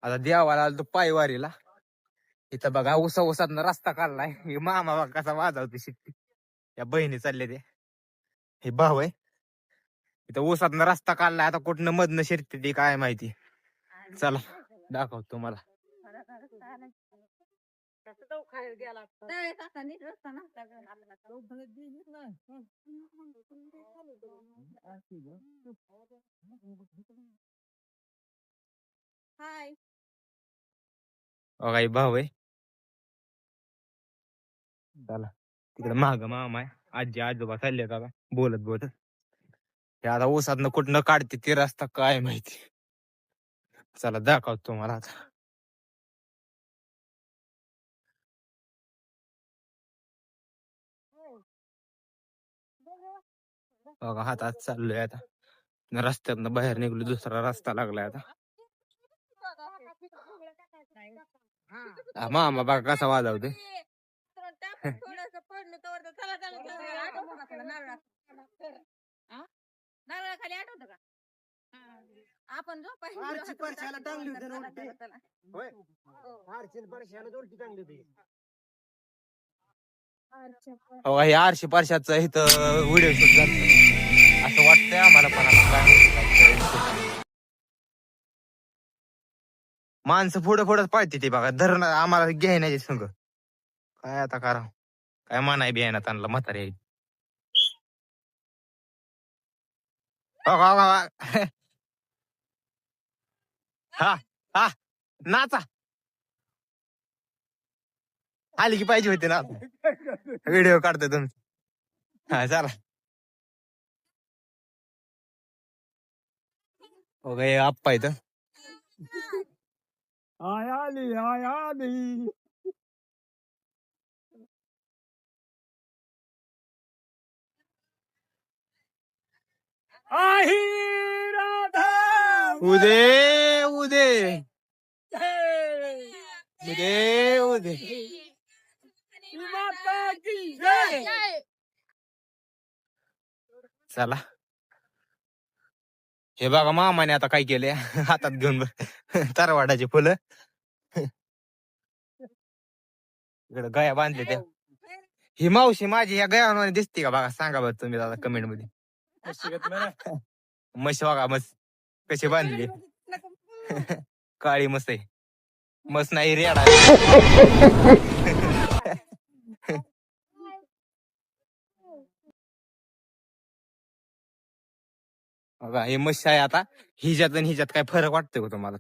आता देवाला आलो तो पायवारीला. इथं बघा उसात रस्ता काढलाय. हे मामा बघा कसा वाजवते शिट्टी. या बहिणी चालले ते. हे भाऊ आहे. इथं उसात रस्ता काढलाय. आता कुठनं मधनं शिरते ती काय माहिती. चला दाखवतो तुम्हाला. हाय बघा हे भाऊ आहे. चला तिकडे माग मामा आहे. आजी आजोबा चालले का बोलत बोलत. हे आता ऊसातनं कुठनं काढते ते रस्ता काय माहिती. चला दाखवतो तुम्हाला आता. बघा हातात चाललोय आता. रस्त्यातनं बाहेर निघलो दुसरा रस्ता लागलाय आता. मामा बघा कसा वाजवते. नारळाखाली आठवतं का आपण हे आरशी पारशाचं इथं व्हिडिओ शूट झालं असं वाटतंय आम्हाला पण. आता काय माहिती. माणसं पुढं पुढं पाळते ते बघा. धरण आम्हाला घ्यायचे संग. काय आता करा काय मानाय बियाणं त्यांना म्हातारे. हा हा नाचा आली की पाहिजे होती ना. व्हिडिओ काढतोय तुमचा. हा चला. हो गे आप्पा इथं. आली आली आही राधा उदे उदे उदे उदे. माता की जय. चला हे बघा मामाने आता काय केलंय. हातात घेऊन तरवाडाची फुलं इकडे गया बांधले त्या. ही मावशी माझी ह्या गयामध्ये दिसते का बघा. सांगा बरं तुम्ही दादा कमेंट मध्ये. म्हशी बघा मस्त कशी बांधली. काळी मस्त आहे. मस्त नाही रेडा. बघा हे मस्त आहे. आता हिच्यात आणि हिच्यात काय फरक वाटतोय का तुम्हाला.